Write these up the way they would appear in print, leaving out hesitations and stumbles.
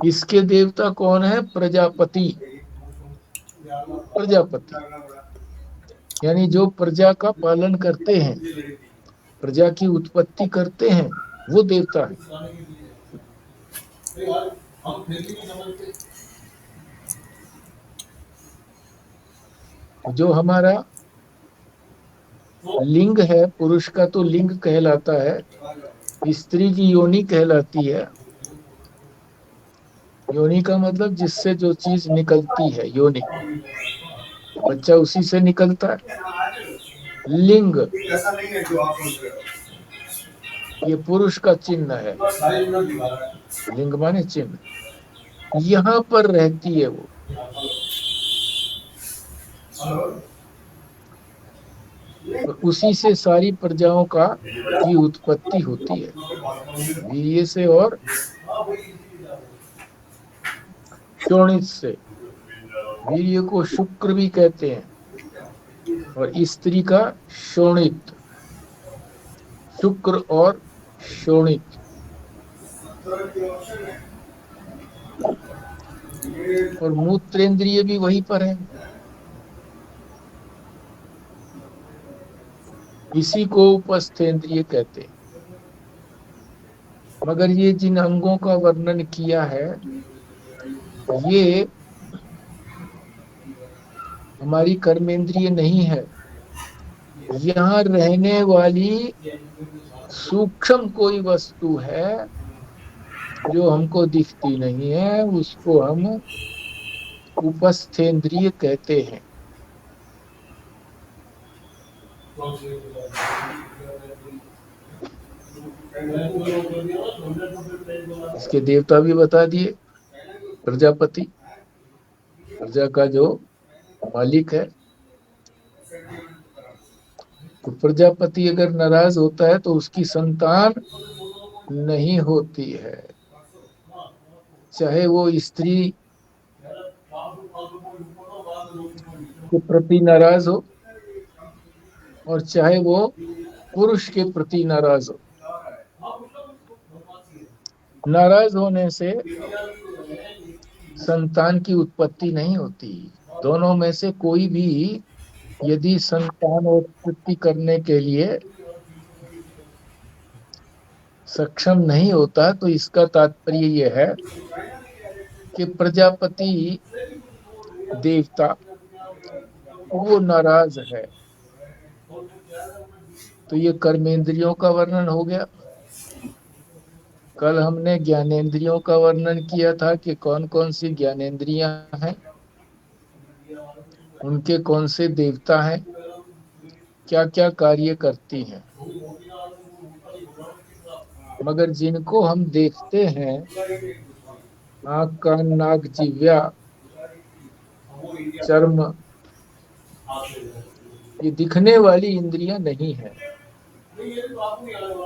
इसके देवता कौन है? प्रजापति। प्रजापति यानी जो प्रजा का पालन करते हैं, प्रजा की उत्पत्ति करते हैं, वो देवता है। जो हमारा लिंग है, पुरुष का तो लिंग कहलाता है, स्त्री की योनि कहलाती है। योनि का मतलब जिससे जो चीज निकलती है, योनि, बच्चा उसी से निकलता है। लिंग ये पुरुष का चिन्ह है, लिंग माने चिन्ह। यहाँ पर रहती है वो, और उसी से सारी प्रजाओं का की उत्पत्ति होती है, वीर्य से और शोणित से। वीर्य को शुक्र भी कहते हैं और स्त्री का शोणित। शुक्र और शोणित। और मूत्रेंद्रिय भी वहीं पर है। इसी को उपस्थेंद्रिय कहते हैं। मगर ये जिन अंगों का वर्णन किया है, ये हमारी कर्मेंद्रिय नहीं है। यहाँ रहने वाली सूक्ष्म कोई वस्तु है जो हमको दिखती नहीं है, उसको हम उपस्थेंद्रिय कहते हैं। इसके देवता भी बता दिए। प्रजापति, प्रजा का जो मालिक है। तो प्रजापति अगर नाराज होता है तो उसकी संतान नहीं होती है, चाहे वो स्त्री के प्रति नाराज हो और चाहे वो पुरुष के प्रति नाराज हो। नाराज होने से संतान की उत्पत्ति नहीं होती। दोनों में से कोई भी यदि संतान उत्पत्ति करने के लिए सक्षम नहीं होता, तो इसका तात्पर्य यह है कि प्रजापति देवता वो नाराज है। तो ये कर्मेंद्रियों का वर्णन हो गया। कल हमने ज्ञानेंद्रियों का वर्णन किया था कि कौन कौन सी ज्ञानेंद्रियां हैं, उनके कौन से देवता हैं, क्या क्या कार्य करती हैं। मगर जिनको हम देखते हैं, आंख, कान, नाक, जिह्वा, चर्म, ये दिखने वाली इंद्रियां नहीं है।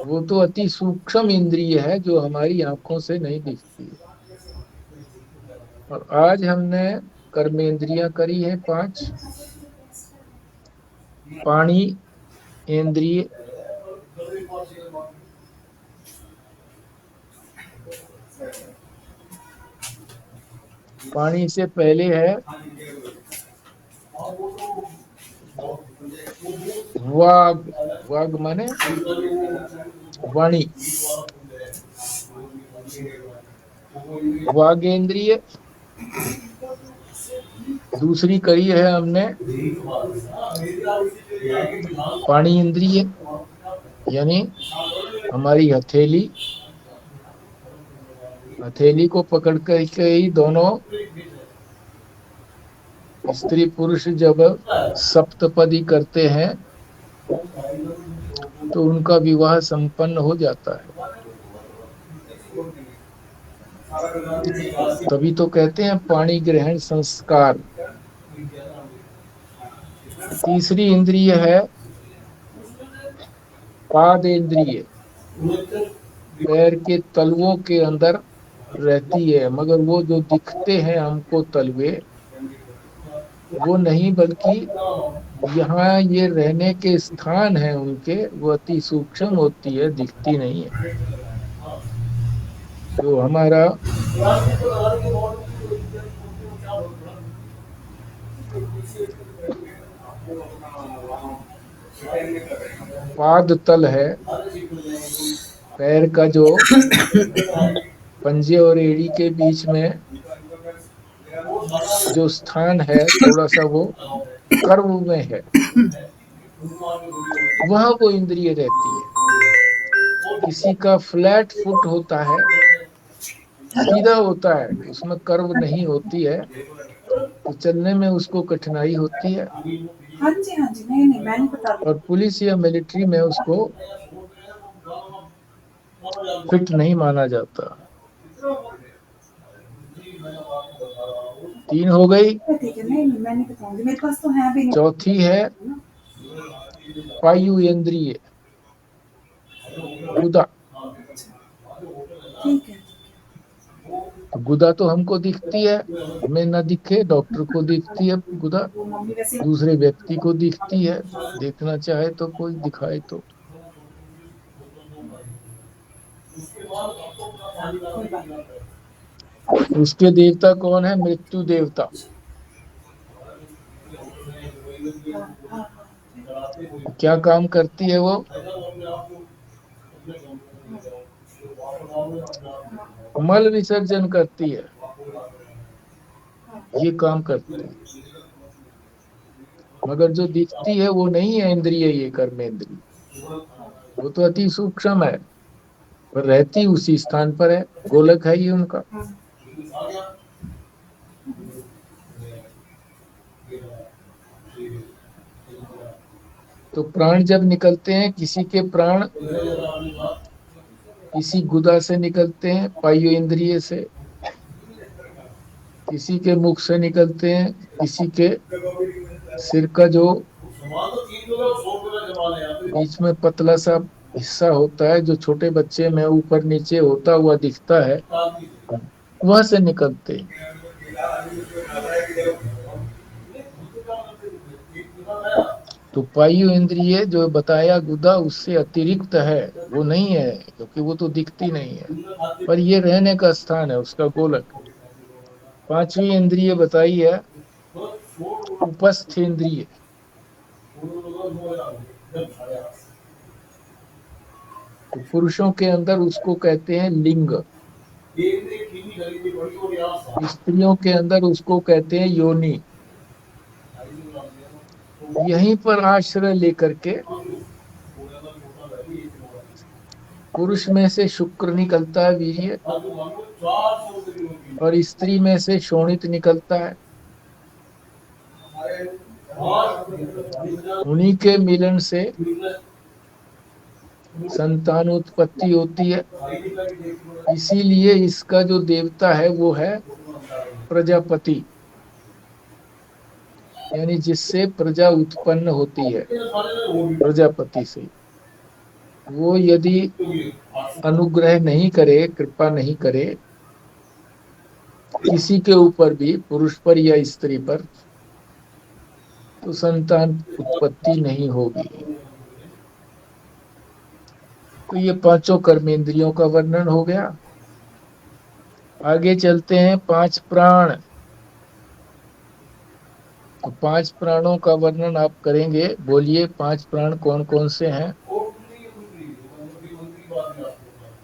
वो तो अति सूक्ष्म इंद्रिय है जो हमारी आंखों से नहीं दिखती। और आज हमने कर्मेंद्रियां करी है 5। पाणी इंद्रिय, पानी से पहले है वाग। वाग माने वाणी। वागेंद्रिय दूसरी करी है हमने पाणी इंद्रिय, यानी हमारी हथेली। हथेली को पकड़ कर के ही दोनों स्त्री पुरुष जब सप्तपदी करते हैं तो उनका विवाह संपन्न हो जाता है। तभी तो कहते हैं पाणी ग्रहण संस्कार। तीसरी इंद्रिय है पाद इंद्रिय, पैर के तलवों के अंदर रहती है, मगर वो जो दिखते हैं हमको तलवे, वो नहीं, बल्कि यहाँ ये रहने के स्थान है उनके, वो अति सूक्ष्म होती है, दिखती नहीं है। तो हमारा पाद तल है, पैर का जो पंजे और एड़ी के बीच में जो स्थान है, थोड़ा सा वो कर्व में है, वह वो इंद्रिय रहती है। किसी का फ्लैट फुट होता है, सीधा होता है, उसमें कर्व नहीं होती है, तो चलने में उसको कठिनाई होती है। हाँ जी हाँ जी, नहीं नहीं मैंने बता और पुलिस या मिलिट्री में उसको फिट नहीं माना जाता। 3 हो गई। दिया। ठीक है, नहीं नहीं मैं नहीं बताऊंगी, मेरे पास तो है भी नहीं। चौथी है वायु इंद्रिय, गुदा। ठीक है। तो गुदा तो हमको दिखती है, हमें ना दिखे, डॉक्टर को दिखती है गुदा, वो मम्मी वैसे दूसरे व्यक्ति को दिखती है, देखना चाहे तो कोई दिखाए तो। कोई बात नहीं। उसके देवता कौन है? मृत्यु देवता। हाँ हाँ क्या काम करती है वो? मल विसर्जन करती है, ये काम करती है। मगर जो दिखती है वो नहीं है इंद्रिय, ये कर्म इंद्रिय, वो तो अति सूक्ष्म है, पर रहती उसी स्थान पर है, गोलक है ये उनका। हाँ। तो प्राण जब निकलते हैं, किसी के प्राण किसी गुदा से निकलते हैं, पायु इंद्रिय से, किसी के मुख से निकलते हैं, किसी के सिर का जो बीच में पतला सा हिस्सा होता है, जो छोटे बच्चे में ऊपर नीचे होता हुआ दिखता है, वहां से निकलते हैं। तो पायु इंद्रिय जो बताया गुदा, उससे अतिरिक्त है, वो नहीं है, क्योंकि वो तो दिखती नहीं है, पर ये रहने का स्थान है उसका, गोलक। पांचवी इंद्रिय बताई है उपस्थ इंद्रिय। तो पुरुषों के अंदर उसको कहते हैं लिंग, स्त्रियों के अंदर उसको कहते हैं योनि। यहीं पर आश्रय लेकर के पुरुष में से शुक्र निकलता है, वीर्य, और स्त्री में से शोणित निकलता है। उन्हीं के मिलन से संतान उत्पत्ति होती है। इसीलिए इसका जो देवता है वो है प्रजापति, यानी जिससे प्रजा उत्पन्न होती है, प्रजापति से। वो यदि अनुग्रह नहीं करे, कृपा नहीं करे किसी के ऊपर भी, पुरुष पर या स्त्री पर, तो संतान उत्पत्ति नहीं होगी। तो ये पांचों कर्मेंद्रियों का वर्णन हो गया। आगे चलते हैं, 5 प्राण। तो 5 प्राणों का वर्णन आप करेंगे, बोलिए 5 प्राण कौन कौन से हैं?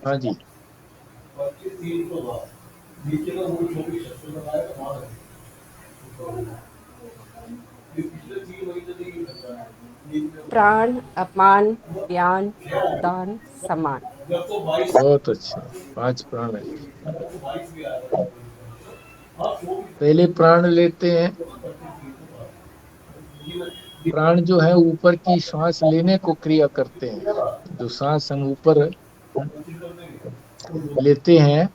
हाँ जी। प्राण, अपान, व्यान, उदान, समान। बहुत अच्छा, 5 प्राण है। पहले प्राण लेते हैं। प्राण जो है ऊपर की श्वास लेने को क्रिया करते हैं। जो सांस हम ऊपर लेते हैं,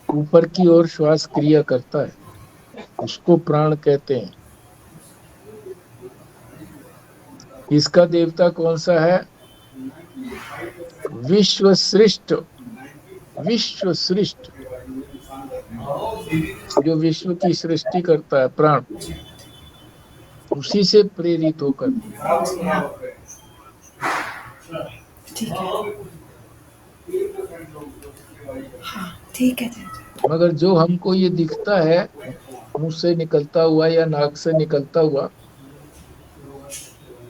ऊपर की ओर श्वास क्रिया करता है, उसको प्राण कहते हैं। इसका देवता कौन सा है? विश्व सृष्ट, विश्व सृष्ट, जो विश्व की सृष्टि करता है, प्राण, उसी से प्रेरित होकर। ठीक है। ठीक है चाचा। मगर जो हमको ये दिखता है मुंह से निकलता हुआ या नाक से निकलता हुआ,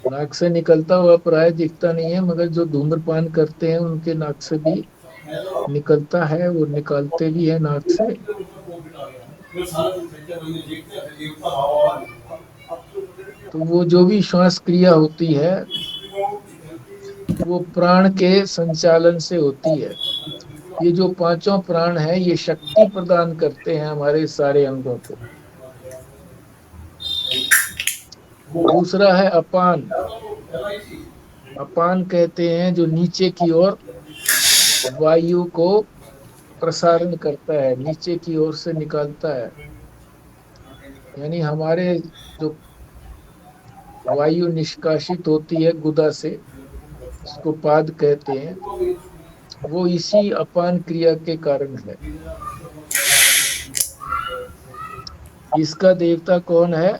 नाक से निकलता हुआ प्राय दिखता नहीं है, मगर जो धूम्रपान करते हैं उनके नाक से भी निकलता है, वो निकालते भी है नाक से। तो वो जो भी श्वास क्रिया होती है वो प्राण के संचालन से होती है। ये जो पांचों प्राण है ये शक्ति प्रदान करते हैं हमारे सारे अंगों को। दूसरा है अपान। अपान कहते हैं जो नीचे की ओर वायु को प्रसारण करता है, नीचे की ओर से निकालता है। यानी हमारे जो वायु निष्कासित होती है गुदा से, इसको पाद कहते हैं, वो इसी अपान क्रिया के कारण है। इसका देवता कौन है?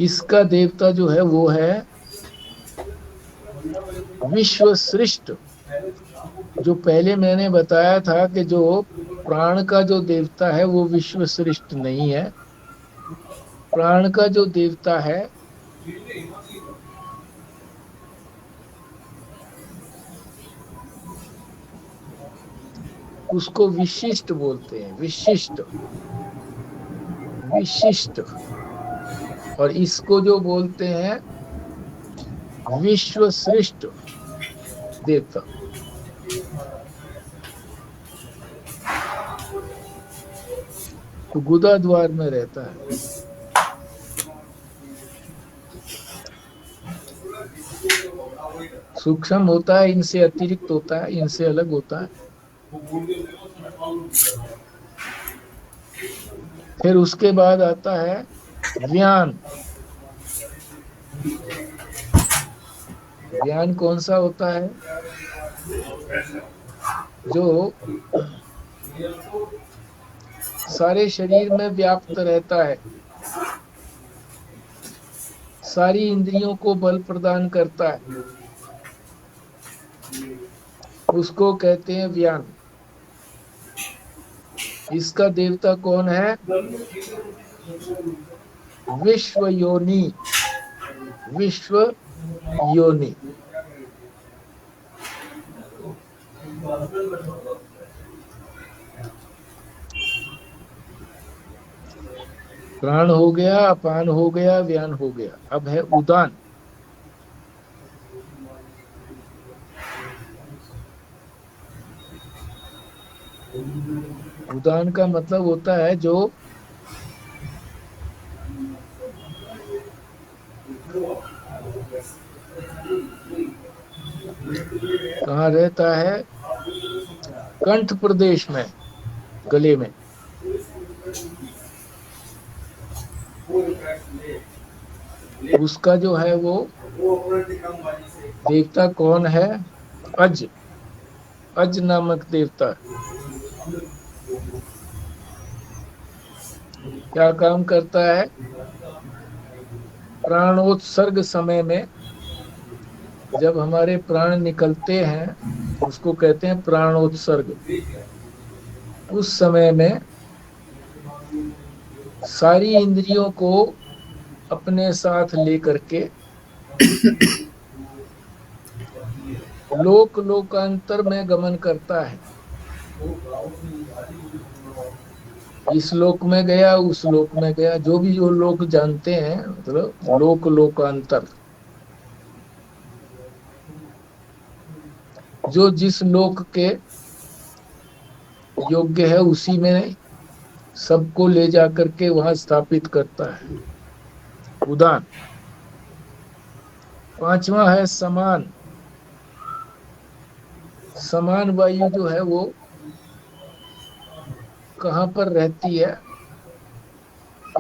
इसका देवता जो है वो है विश्व सृष्ट। जो पहले मैंने बताया था कि जो प्राण का जो देवता है वो विश्व सृष्ट नहीं है। प्राण का जो देवता है उसको विशिष्ट बोलते हैं, विशिष्ट विशिष्ट। और इसको जो बोलते हैं विश्व श्रेष्ठ देवता। तो गुदा द्वार में रहता है। सूक्ष्म होता है, इनसे अतिरिक्त होता है, इनसे अलग होता है। फिर उसके बाद आता है व्यान। व्यान कौन सा होता है? जो सारे शरीर में व्याप्त रहता है, सारी इंद्रियों को बल प्रदान करता है, उसको कहते हैं व्यान। इसका देवता कौन है? विश्व योनि। विश्व योनि। प्राण हो गया, अपान हो गया, व्यान हो गया। अब है उदान। उदान का मतलब होता है जो कहाँ रहता है? कंठ प्रदेश में, गले में। उसका जो है वो देवता कौन है? अज। अज नामक देवता। क्या काम करता है? प्राणोत्सर्ग समय में जब हमारे प्राण निकलते हैं उसको कहते हैं प्राणोत्सर्ग। उस समय में सारी इंद्रियों को अपने साथ लेकर के लोक लोकांतर में गमन करता है। इस लोक में गया, उस लोक में गया, जो भी जो लोक जानते हैं, मतलब लोक लोकांतर। जो जिस लोक के योग्य है उसी में सबको ले जाकर के वहां स्थापित करता है। उदान। पांचवा है समान। समान वायु जो है वो कहाँ पर रहती है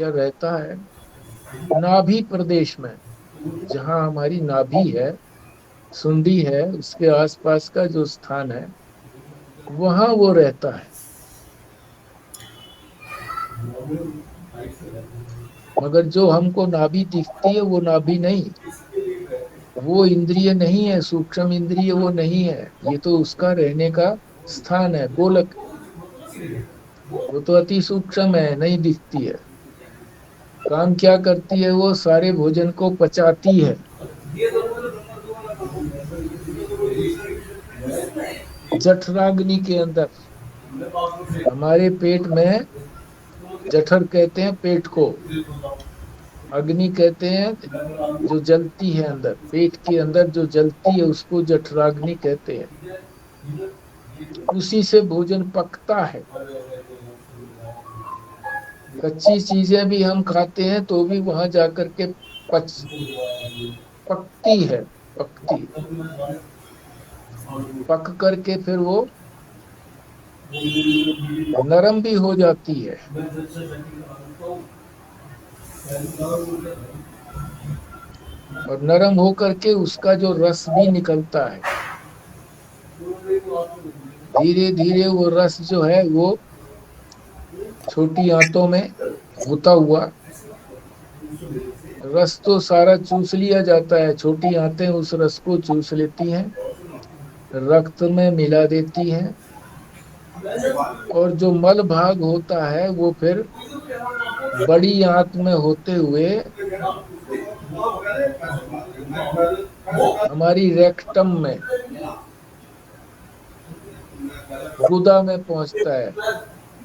या रहता है? नाभि प्रदेश में। जहां हमारी नाभि है, सुंडी है, उसके आसपास का जो स्थान है वहां वो रहता है। मगर जो हमको नाभि दिखती है वो नाभि नहीं, वो इंद्रिय नहीं है, सूक्ष्म इंद्रिय वो नहीं है, ये तो उसका रहने का स्थान है, गोलक। वो तो अति सूक्ष्म है, नहीं दिखती है। काम क्या करती है, वो सारे भोजन को पचाती है। जठराग्नि के अंदर, हमारे पेट में, जठर कहते हैं पेट को, अग्नि कहते हैं जो जलती है अंदर, पेट के अंदर जो जलती है उसको जठराग्नि कहते हैं। उसी से भोजन पकता है। कच्ची चीजें भी हम खाते हैं तो भी वहां जाकर के पकती है, पकती, पक करके फिर वो नरम भी हो जाती है। और नरम हो करके उसका जो रस भी निकलता है, धीरे धीरे वो रस जो है वो छोटी आंतों में होता हुआ, रस तो सारा चूस लिया जाता है, छोटी आंतें उस रस को चूस लेती हैं, रक्त में मिला देती हैं, और जो मल भाग होता है वो फिर बड़ी आंत में होते हुए हमारी रेक्टम में, गुदा में पहुंचता है।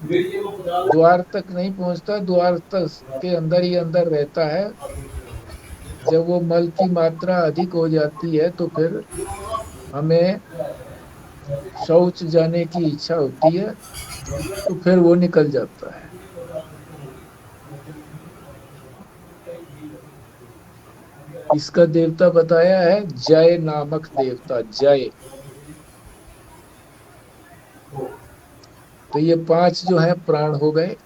द्वार तक नहीं पहुंचता, द्वार तक के अंदर ही अंदर रहता है। जब वो मल की मात्रा अधिक हो जाती है तो फिर हमें शौच जाने की इच्छा होती है, तो फिर वो निकल जाता है। इसका देवता बताया है जय नामक देवता, जय। तो ये 5 जो है प्राण हो गए।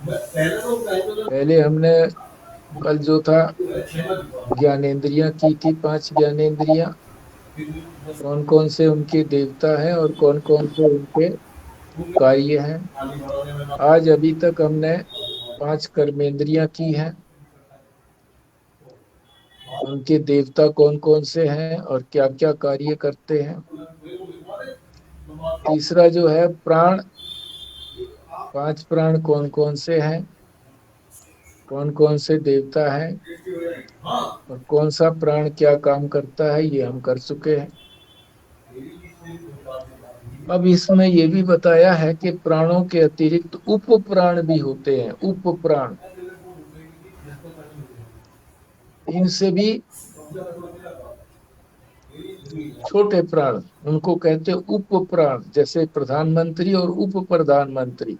पहले हमने कल जो था ज्ञानेंद्रियां की थी, 5 ज्ञानेंद्रियां, कौन कौन से उनके देवता हैं और कौन कौन से उनके कार्य हैं। आज अभी तक हमने 5 कर्मेंद्रियां की हैं, उनके देवता कौन कौन से हैं और क्या क्या कार्य करते हैं। तीसरा जो है प्राण, 5 प्राण कौन कौन से हैं, कौन कौन से देवता हैं और कौन सा प्राण क्या काम करता है, ये हम कर चुके हैं। अब इसमें ये भी बताया है कि प्राणों के अतिरिक्त उप प्राण भी होते हैं, उप प्राण। इनसे भी छोटे प्राण, उनको कहते हैं उप प्राण, जैसे प्रधानमंत्री और उप प्रधानमंत्री।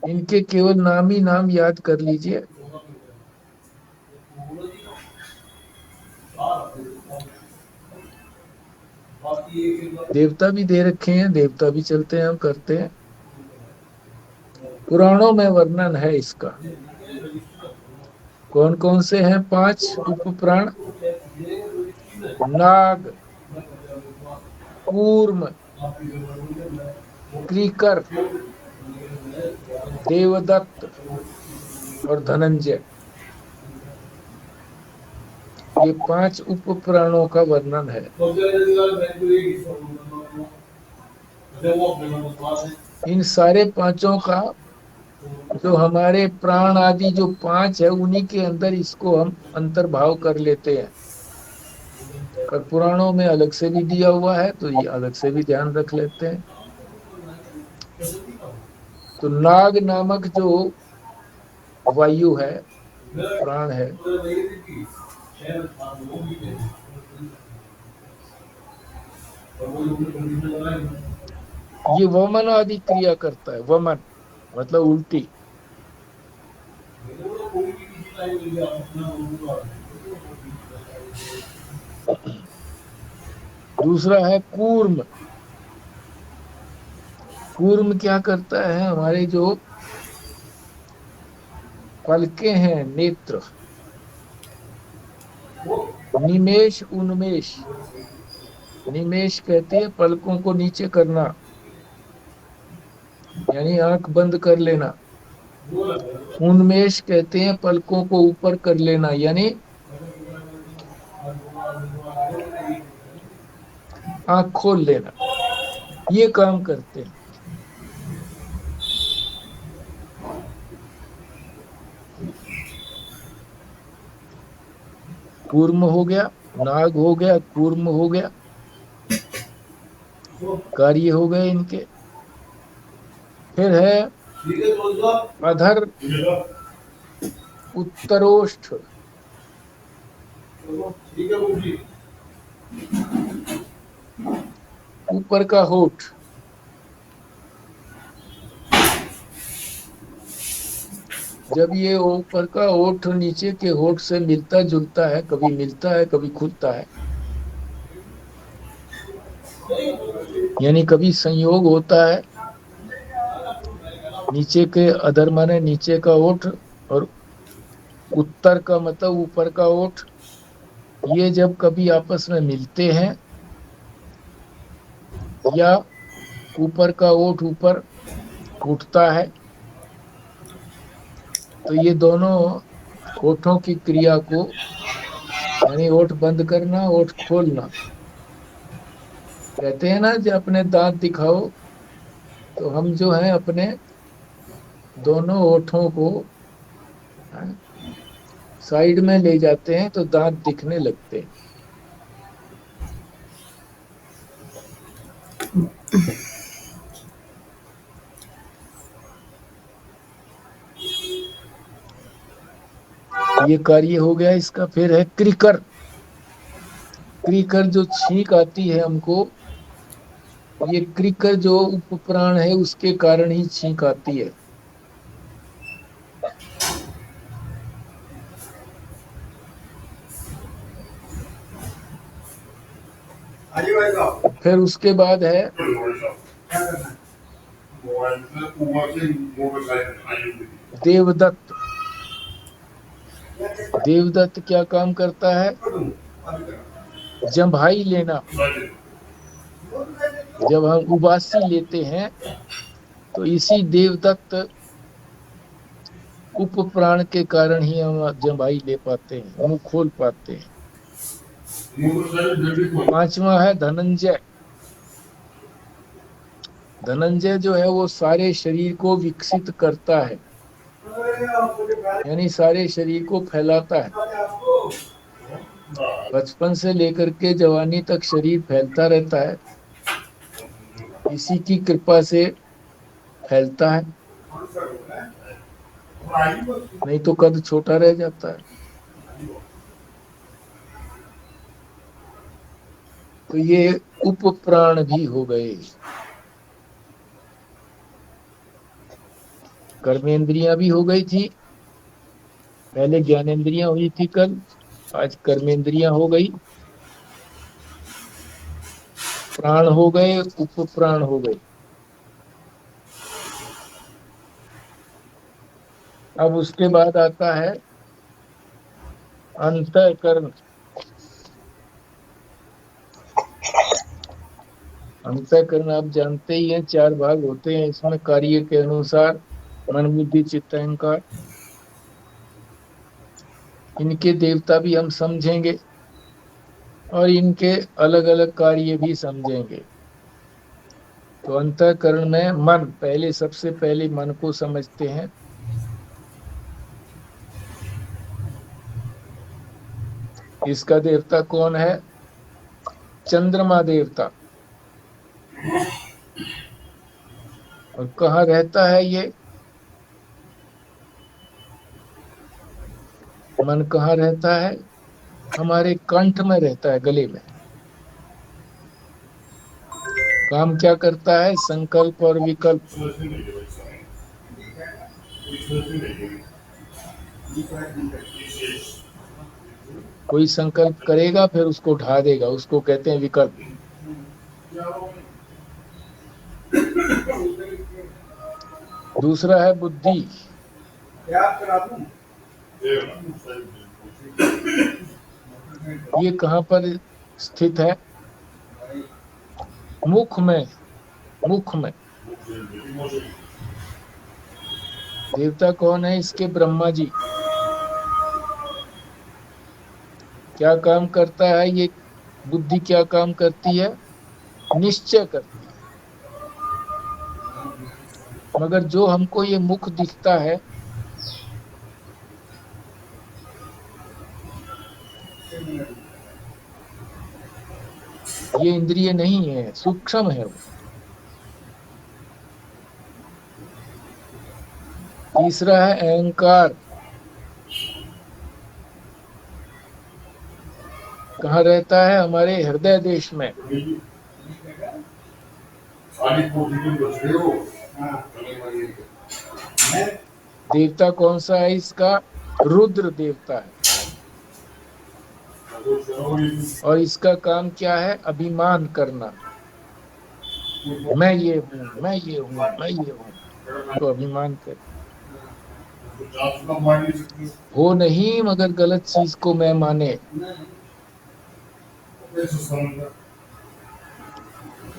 इनके केवल नाम ही नाम याद कर लीजिए। देवता भी दे रखे हैं, देवता भी चलते हैं, हम करते हैं। पुराणों में वर्णन है इसका। कौन कौन से हैं 5 उप प्राण? नाग, कूर्म, क्रीकर, देवदत्त और धनंजय। ये 5 उप प्राणों का वर्णन है। इन सारे 5 का जो हमारे प्राण आदि जो 5 है, उन्हीं के अंदर इसको हम अंतर्भाव कर लेते हैं। पर पुराणों में अलग से भी दिया हुआ है, तो ये अलग से भी ध्यान रख लेते हैं। तो नाग नामक जो वायु है, प्राण है, ये वमन आदि क्रिया करता है। वमन मतलब उल्टी। दूसरा है कूर्म। कूर्म क्या करता है, हमारे जो पलके हैं, नेत्र, निमेश उन्मेष, निमेश कहते हैं पलकों को नीचे करना, यानी आंख बंद कर लेना। उन्मेष कहते हैं पलकों को ऊपर कर लेना, यानी आंख खोल लेना, ये काम करते हैं। कूर्म हो गया, नाग हो गया, कूर्म हो गया, कार्य हो गए इनके। फिर है अधर, उत्तरोष्ठ, ऊपर का होठ। जब ये ऊपर का होठ नीचे के होठ से मिलता जुलता है, कभी मिलता है कभी खुलता है, यानी कभी संयोग होता है, नीचे के अधर माने नीचे का ओठ और उत्तर का मतलब ऊपर का ओठ, ये जब कभी आपस में मिलते हैं या ऊपर का ओठ ऊपर उठता है, तो ये दोनों ओठों की क्रिया को, यानी ओठ बंद करना, ओठ खोलना, कहते हैं ना जब अपने दांत दिखाओ, तो हम जो है अपने दोनों ओठों को साइड में ले जाते हैं तो दांत दिखने लगते हैं। ये कार्य हो गया इसका। फिर है क्रिकर। क्रिकर जो छींक आती है हमको, ये क्रिकर जो उपप्राण है उसके कारण ही छींक आती है। फिर उसके बाद है देवदत्त। देवदत्त क्या काम करता है? जम्भाई लेना। जब हम उबासी लेते हैं तो इसी देवदत्त उप प्राण के कारण ही हम जम्भाई ले पाते हैं, मुंह खोल पाते हैं। पांचवा है धनंजय। धनंजय जो है वो सारे शरीर को विकसित करता है, यानी सारे शरीर को फैलाता है। बचपन से लेकर के जवानी तक शरीर फैलता रहता है, इसी की कृपा से फैलता है, नहीं तो कद छोटा रह जाता है। तो ये उप प्राण भी हो गए। कर्मेंद्रियां भी हो गई थी, पहले ज्ञानेंद्रियां हुई थी कल, आज कर्मेंद्रियां हो गई, प्राण हो गए, उप प्राण हो गए। अब उसके बाद आता है अंतःकरण। अंतःकरण आप जानते ही हैं, 4 भाग होते हैं इसमें कार्य के अनुसार, मन बुद्धि चित्त अहंकार। इनके देवता भी हम समझेंगे और इनके अलग अलग कार्य भी समझेंगे। तो अंतःकरण में मन, पहले सबसे पहले मन को समझते हैं। इसका देवता कौन है? चंद्रमा देवता। और कहाँ रहता है ये मन? कहाँ रहता है? हमारे कंठ में रहता है, गले में। काम क्या करता है? संकल्प और विकल्प। कोई संकल्प करेगा फिर उसको ढा देगा, उसको कहते हैं विकल्प। दूसरा है बुद्धि। ये कहाँ पर स्थित है? मुख में। मुख में देवता कौन है इसके? ब्रह्मा जी। क्या काम करता है ये बुद्धि? क्या काम करती है? निश्चय करती है। मगर जो हमको ये मुख दिखता है, ये इंद्रिय नहीं है, सूक्ष्म है वो। तीसरा है अहंकार। कहाँ रहता है? हमारे हृदय देश में। देवता कौन सा है इसका? रुद्र देवता है। और इसका काम क्या है? अभिमान करना। मैं ये हूँ, मैं ये हूँ, मैं ये हूँ, तो अभिमान कर। हो नहीं मगर गलत चीज को मैं माने।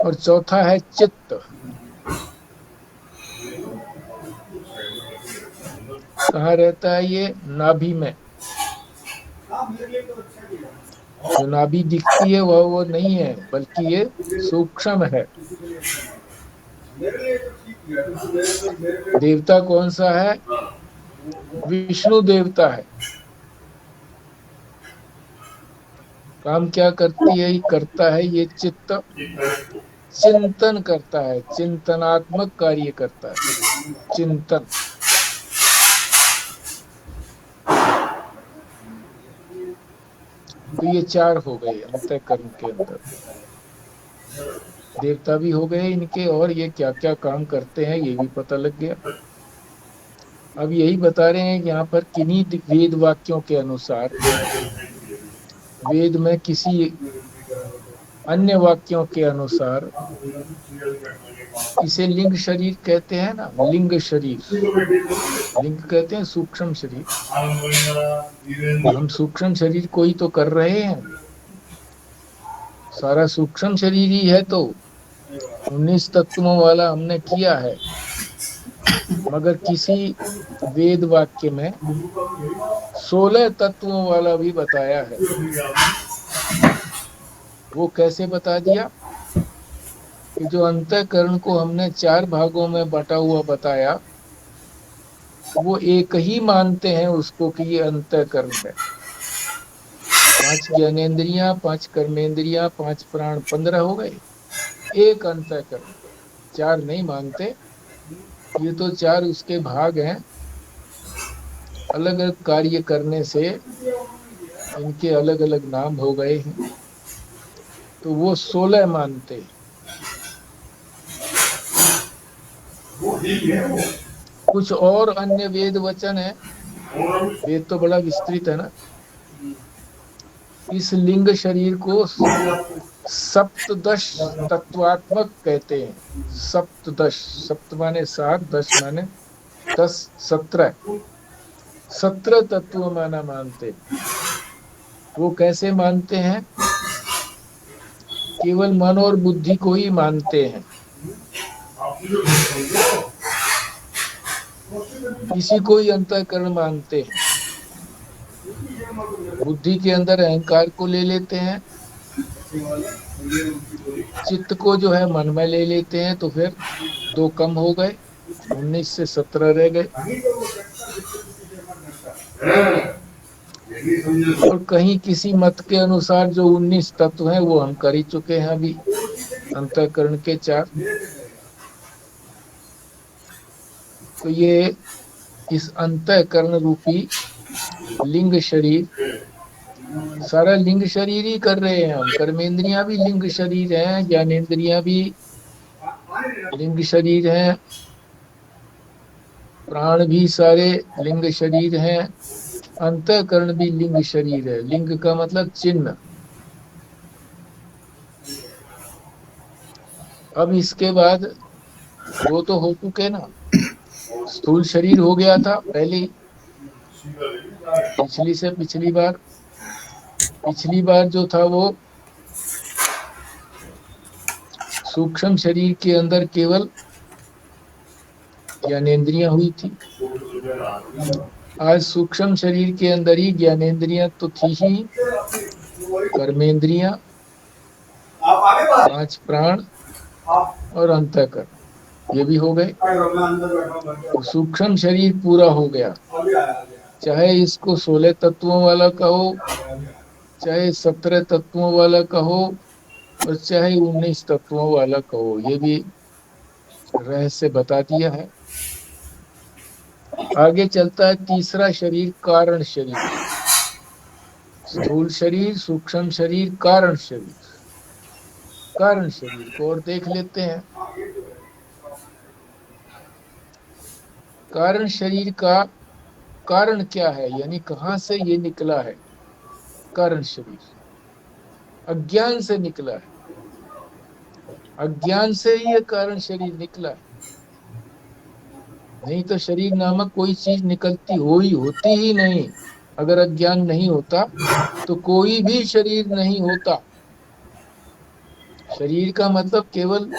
और चौथा है चित्त। कहाँ रहता है ये? नाभि में। जो नाभि दिखती है वो नहीं है, बल्कि ये सूक्ष्म है। देवता कौन सा है? विष्णु देवता है। काम क्या करती है? करता है ये चित्त। चिंतन करता है, चिंतनात्मक कार्य करता है, चिंतन। तो ये चार हो गए अंतःकरण के अंदर। देवता भी हो गए इनके, और ये क्या क्या काम करते हैं ये भी पता लग गया। अब यही बता रहे हैं यहाँ पर, किन्हीं वेद वाक्यों के अनुसार, वेद में किसी अन्य वाक्यों के अनुसार इसे लिंग शरीर कहते हैं ना। लिंग शरीर, लिंग कहते हैं सूक्ष्म शरीर। हम सूक्ष्म शरीर को ही तो कर रहे हैं, सारा सूक्ष्म शरीर ही है। तो 19 तत्वों वाला हमने किया है। मगर किसी वेद वाक्य में 16 तत्वों वाला भी बताया है। वो कैसे बता दिया? कि जो अंतःकरण को हमने 4 भागों में बटा हुआ बताया, वो एक ही मानते हैं उसको कि ये अंतःकरण है। 5 ज्ञानेंद्रियां, 5 कर्मेंद्रियां, 5 प्राण, 15 हो गए। एक अंतःकरण, 4 नहीं मानते। ये तो 4 उसके भाग हैं, अलग अलग कार्य करने से इनके अलग अलग नाम हो गए हैं। तो वो 16 मानते हैं। कुछ और अन्य वेद वचन है। वेद तो बड़ा विस्तृत है ना। इस लिंग शरीर को सप्तदश तत्वात्मक कहते हैं। सप्तदश, सप्त माने 7, 10 माने 10, 17, 17 तत्व माना मानते। वो कैसे मानते हैं? केवल मन और बुद्धि को ही मानते हैं, इसी को ही अंतःकरण मानते हैं। बुद्धि के अंदर अहंकार को ले लेते हैं, चित्त को जो है मन में ले लेते हैं। तो फिर 2 कम हो गए, 19 से 17 रह गए। और कहीं किसी मत के अनुसार जो 19 तत्व हैं वो हम कर ही चुके हैं अभी, अंतःकरण के 4। तो ये इस अंतःकरण रूपी लिंग शरीर, सारा लिंग शरीर ही कर रहे हैं हम। कर्मेंद्रियां भी लिंग शरीर हैं, ज्ञानेंद्रियां भी लिंग शरीर हैं, प्राण भी सारे लिंग शरीर हैं, अंतःकरण भी लिंग शरीर है। लिंग का मतलब चिन्ह। अब इसके बाद वो तो हो चुके ना, स्थूल शरीर हो गया था पहले, पिछली से पिछली बार। पिछली बार जो था वो सूक्ष्म शरीर के अंदर केवल ज्ञानेंद्रियां हुई थी। आज सूक्ष्म शरीर के अंदर ही ज्ञानेंद्रियां तो थी ही, कर्मेंद्रियां, 5 प्राण और अंतःकरण, ये भी हो गए। तो सूक्ष्म शरीर पूरा हो गया, चाहे इसको 16 तत्वों वाला कहो, चाहे 17 तत्वों वाला कहो, और चाहे 19 तत्वों वाला कहो, ये भी रहस्य बता दिया है। आगे चलता है तीसरा शरीर, कारण शरीर। स्थूल शरीर, सूक्ष्म शरीर, कारण शरीर। कारण शरीर को और देख लेते हैं। कारण शरीर का कारण क्या है, यानी कहां से ये निकला है। कारण शरीर अज्ञान से निकला है, अज्ञान से ही ये कारण शरीर निकला है। नहीं तो शरीर नामक कोई चीज निकलती होती ही नहीं। अगर अज्ञान नहीं होता तो कोई भी शरीर नहीं होता। शरीर का मतलब केवल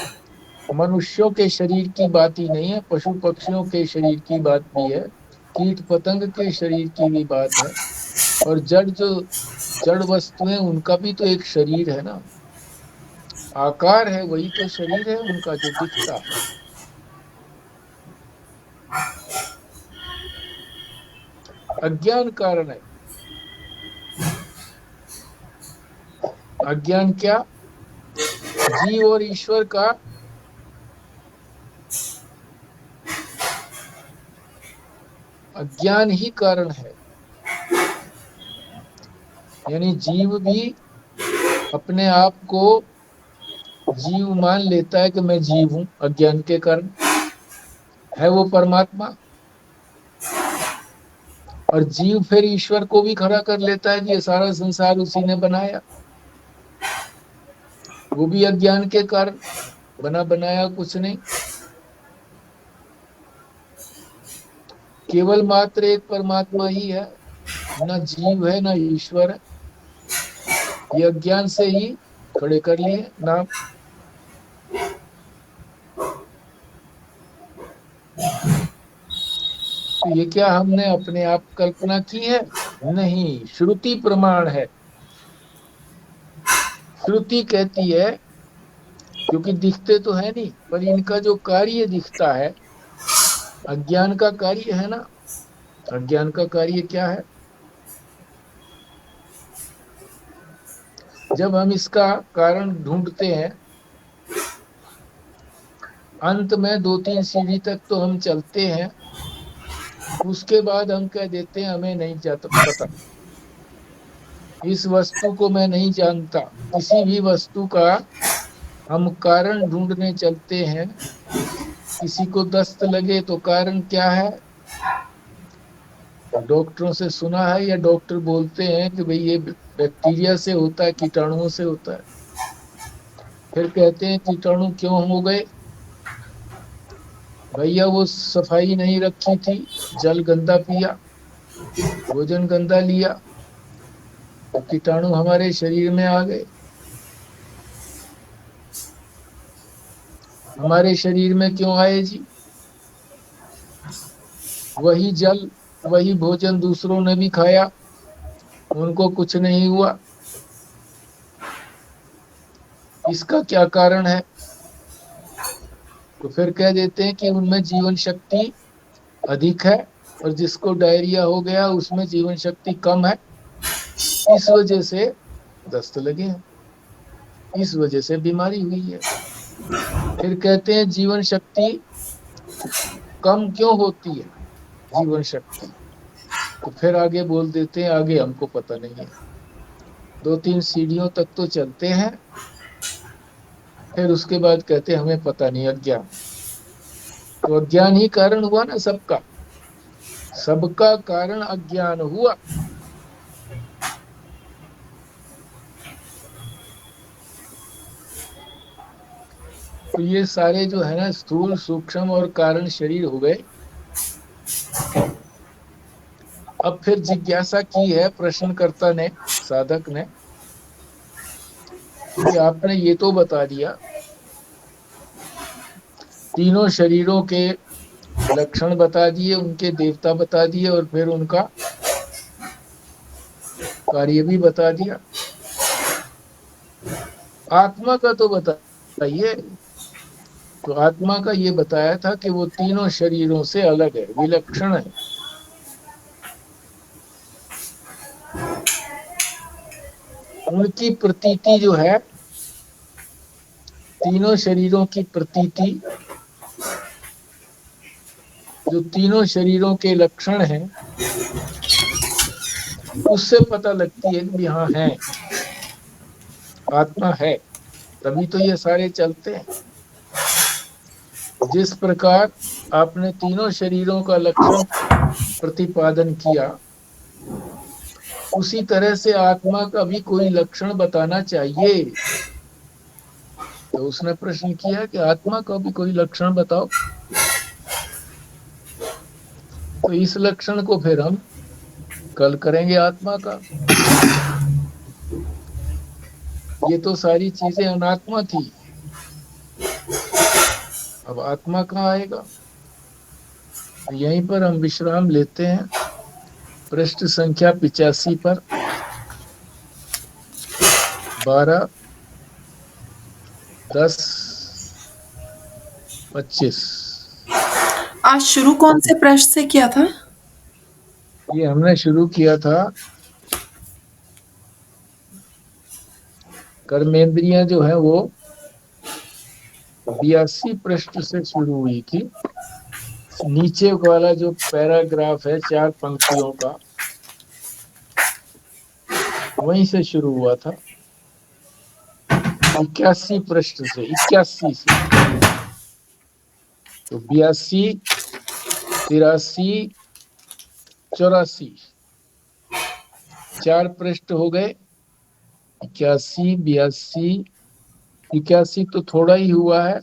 मनुष्यों के शरीर की बात ही नहीं है, पशु पक्षियों के शरीर की बात भी है, कीट पतंग के शरीर की भी बात है, और जड़ वस्तुएं, उनका भी तो एक शरीर है ना, आकार है, वही तो शरीर है उनका जो दिखता है। अज्ञान कारण है। अज्ञान क्या, जीव और ईश्वर का अज्ञान ही कारण है। यानी जीव भी अपने आप को जीव मान लेता है कि मैं जीव हूं, अज्ञान के कारण। है वो परमात्मा, और जीव फिर ईश्वर को भी खड़ा कर लेता है कि ये सारा संसार उसी ने बनाया। वो भी अज्ञान के कारण, बना बनाया कुछ नहीं। केवल मात्र एक परमात्मा ही है, ना जीव है ना ईश्वर है। ये अज्ञान से ही खड़े कर लिए नाम। तो ये क्या हमने अपने आप कल्पना की है? नहीं, श्रुति प्रमाण है। श्रुति कहती है, क्योंकि दिखते तो है नहीं, पर इनका जो कार्य दिखता है, अज्ञान का कार्य है ना। अज्ञान का कार्य क्या है? जब हम इसका कारण ढूंढते हैं, अंत में 2-3 सीढ़ी तक तो हम चलते हैं, उसके बाद हम कह देते हैं हमें नहीं जाता पता, इस वस्तु को मैं नहीं जानता। किसी भी वस्तु का हम कारण ढूंढने चलते हैं। किसी को दस्त लगे तो कारण क्या है? डॉक्टरों से सुना है, या डॉक्टर बोलते हैं कि भाई ये बैक्टीरिया से होता है, कीटाणुओं से होता है। फिर कहते हैं कीटाणु क्यों हो गए? भैया वो सफाई नहीं रखी थी, जल गंदा पिया, भोजन गंदा लिया, तो कीटाणु हमारे शरीर में आ गए। हमारे शरीर में क्यों आए जी? वही जल, वही भोजन दूसरों ने भी खाया, उनको कुछ नहीं हुआ। इसका क्या कारण है? तो फिर कह देते हैं कि उनमें जीवन शक्ति अधिक है, और जिसको डायरिया हो गया उसमें जीवन शक्ति कम है, इस वजह से दस्त लगे हैं, इस वजह से बीमारी हुई है। फिर कहते हैं जीवन शक्ति कम क्यों होती है, जीवन शक्ति। तो फिर आगे बोल देते हैं आगे हमको पता नहीं है। 2-3 सीढ़ियों तक तो चलते हैं, फिर उसके बाद कहते हैं हमें पता नहीं, अज्ञान। तो अज्ञान ही कारण हुआ ना सबका, सबका कारण अज्ञान हुआ। तो ये सारे जो है ना, स्थूल सूक्ष्म और कारण शरीर हो गए। अब फिर जिज्ञासा की है प्रश्नकर्ता ने, साधक ने, कि आपने ये तो बता दिया तीनों शरीरों के लक्षण बता दिए, उनके देवता बता दिए, और फिर उनका कार्य भी बता दिया। आत्मा का तो बताइए। तो आत्मा का ये बताया था कि वो तीनों शरीरों से अलग है, विलक्षण है। उनकी प्रतीति जो है, तीनों शरीरों की प्रतीति, जो तीनों शरीरों के लक्षण हैं, उससे पता लगती है कि हाँ है, आत्मा है, तभी तो ये सारे चलते हैं। जिस प्रकार आपने तीनों शरीरों का लक्षण प्रतिपादन किया, उसी तरह से आत्मा का भी कोई लक्षण बताना चाहिए। तो उसने प्रश्न किया कि आत्मा का भी कोई लक्षण बताओ। तो इस लक्षण को फिर हम कल करेंगे आत्मा का। ये तो सारी चीजें अनात्मा थी, अब आत्मा कहाँ आएगा। यहीं पर हम विश्राम लेते हैं, पृष्ठ संख्या 85 पर 12-10-25। आज शुरू कौन से पृष्ठ से किया था? ये हमने शुरू किया था, कर्मेंद्रियां जो है वो 82 पृष्ठ से शुरू हुई थी। नीचे वाला जो पैराग्राफ है 4 पंक्तियों का, वहीं से शुरू हुआ था, 81 पृष्ठ से, 81 से। तो 82, 83, 84, 4 पृष्ठ हो गए। 81, 82, 81 तो थोड़ा ही हुआ है,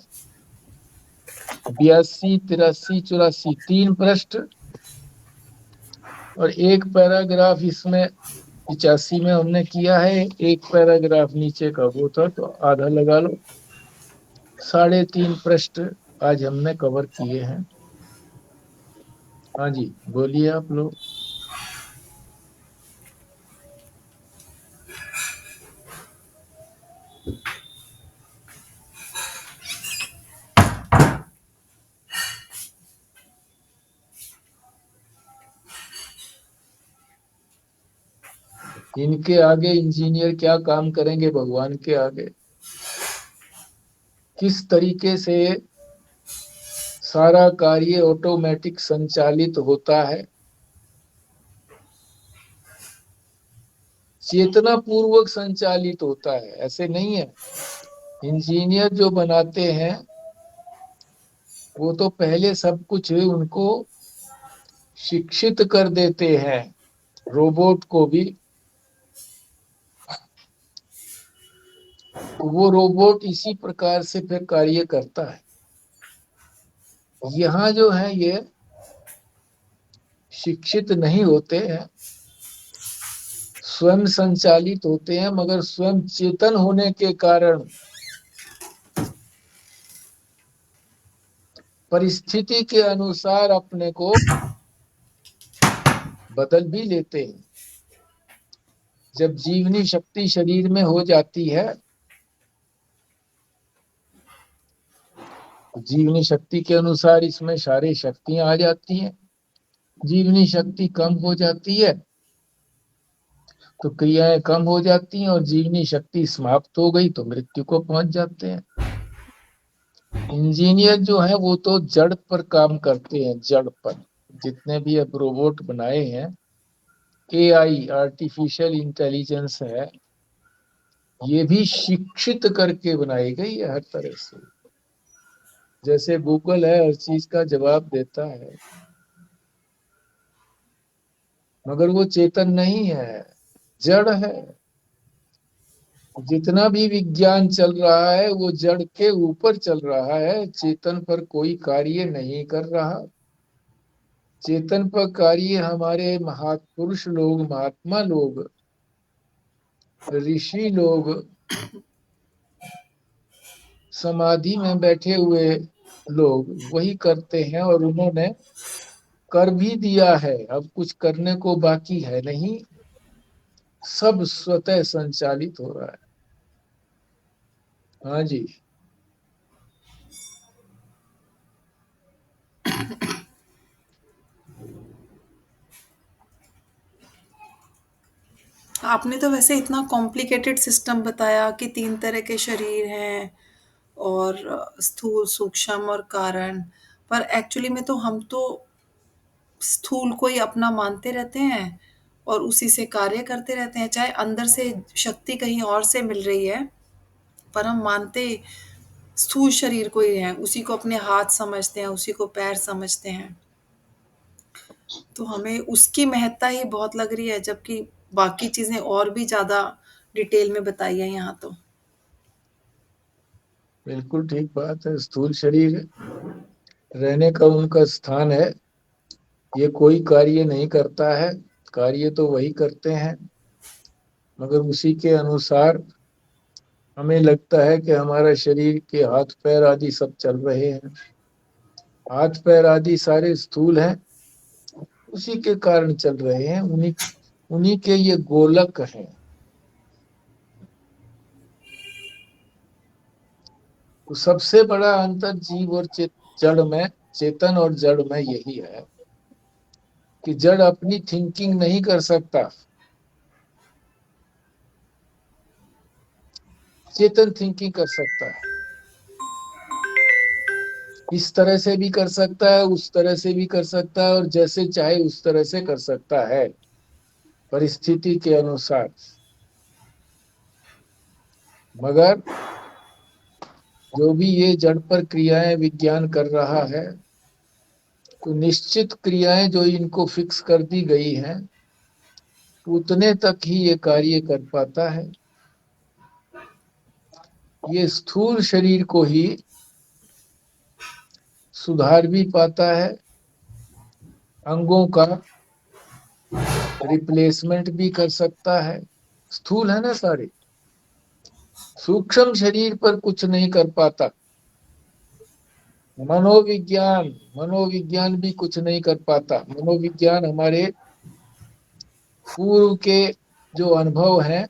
82, 83, 84, 3 पृष्ठ, और एक पैराग्राफ इसमें 85 में हमने किया है, एक पैराग्राफ नीचे का वो था, तो आधा लगा लो। 3.5 पृष्ठ आज हमने कवर किए हैं। हाँ जी, बोलिए आप लोग। इनके आगे इंजीनियर क्या काम करेंगे भगवान के आगे। किस तरीके से सारा कार्य ऑटोमेटिक संचालित होता है, चेतना पूर्वक संचालित होता है, ऐसे नहीं है। इंजीनियर जो बनाते हैं वो तो पहले सब कुछ उनको शिक्षित कर देते हैं, रोबोट को भी। वो रोबोट इसी प्रकार से फिर कार्य करता है। यहाँ जो है ये शिक्षित नहीं होते हैं, स्वयं संचालित होते हैं, मगर स्वयं चेतन होने के कारण परिस्थिति के अनुसार अपने को बदल भी लेते हैं। जब जीवनी शक्ति शरीर में हो जाती है, जीवनी शक्ति के अनुसार इसमें सारी शक्तियां आ जाती हैं। जीवनी शक्ति कम हो जाती है तो क्रियाएं कम हो जाती हैं, और जीवनी शक्ति समाप्त हो गई तो मृत्यु को पहुंच जाते हैं। इंजीनियर जो है वो तो जड़ पर काम करते हैं, जड़ पर। जितने भी अब रोबोट बनाए हैं, एआई आर्टिफिशियल इंटेलिजेंस है, ये भी शिक्षित करके बनाई गई है हर तरह से। जैसे गूगल है, हर चीज का जवाब देता है, मगर वो चेतन नहीं है, जड़ है। जितना भी विज्ञान चल रहा है वो जड़ के ऊपर चल रहा है, चेतन पर कोई कार्य नहीं कर रहा। चेतन पर कार्य हमारे महापुरुष लोग, महात्मा लोग, ऋषि लोग समाधि में बैठे हुए लोग वही करते हैं, और उन्होंने कर भी दिया है। अब कुछ करने को बाकी है नहीं, सब स्वतः संचालित हो रहा है। हाँ जी। आपने तो वैसे इतना कॉम्प्लिकेटेड सिस्टम बताया कि 3 तरह के शरीर हैं और स्थूल, सूक्ष्म और कारण। पर एक्चुअली में तो हम तो स्थूल को ही अपना मानते रहते हैं और उसी से कार्य करते रहते हैं, चाहे अंदर से शक्ति कहीं और से मिल रही है, पर हम मानते स्थूल शरीर को ही हैं, उसी को अपने हाथ समझते हैं, उसी को पैर समझते हैं। तो हमें उसकी महत्ता ही बहुत लग रही है, जबकि बाकी चीज़ें और भी ज़्यादा डिटेल में बताई है यहाँ तो। बिल्कुल ठीक बात है। स्थूल शरीर रहने का उनका स्थान है, ये कोई कार्य नहीं करता है, कार्य तो वही करते हैं, मगर उसी के अनुसार हमें लगता है कि हमारा शरीर के हाथ पैर आदि सब चल रहे हैं। हाथ पैर आदि सारे स्थूल हैं, उसी के कारण चल रहे हैं, उन्हीं उन्हीं के ये गोलक हैं। तो सबसे बड़ा अंतर जीव और जड़ में, चेतन और जड़ में यही है कि जड़ अपनी थिंकिंग नहीं कर सकता, चेतन थिंकिंग कर सकता है। इस तरह से भी कर सकता है, उस तरह से भी कर सकता है, और जैसे चाहे उस तरह से कर सकता है, परिस्थिति के अनुसार। मगर जो भी ये जड़ पर क्रियाएं विज्ञान कर रहा है, तो निश्चित क्रियाएं जो इनको फिक्स कर दी गई हैं, उतने तक ही ये कार्य कर पाता है। ये स्थूल शरीर को ही सुधार भी पाता है, अंगों का रिप्लेसमेंट भी कर सकता है। स्थूल है ना सारे, सूक्ष्म शरीर पर कुछ नहीं कर पाता। मनोविज्ञान मनोविज्ञान भी कुछ नहीं कर पाता। मनोविज्ञान हमारे पूर्व के जो अनुभव है,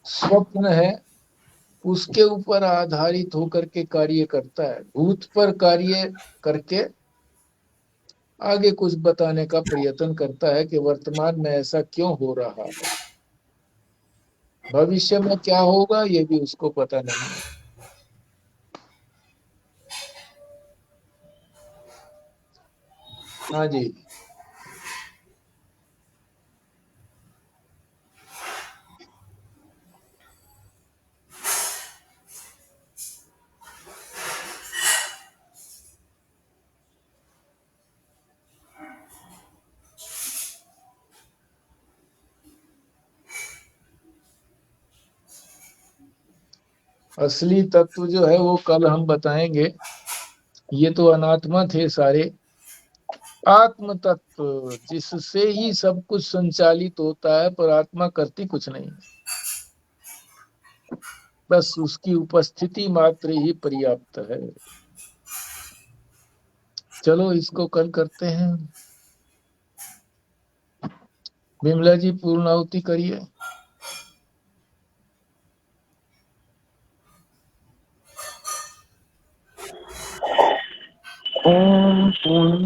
स्वप्न है, उसके ऊपर आधारित होकर के कार्य करता है। भूत पर कार्य करके आगे कुछ बताने का प्रयत्न करता है कि वर्तमान में ऐसा क्यों हो रहा है, भविष्य में क्या होगा ये भी उसको पता नहीं है। हाँ जी। असली तत्व जो है वो कल हम बताएंगे। ये तो अनात्मा थे सारे। आत्म तत्व जिससे ही सब कुछ संचालित होता है, पर आत्मा करती कुछ नहीं, बस उसकी उपस्थिति मात्र ही पर्याप्त है। चलो इसको कल करते हैं। विमला जी पूर्णाहुति करिए। ओम पूर्ण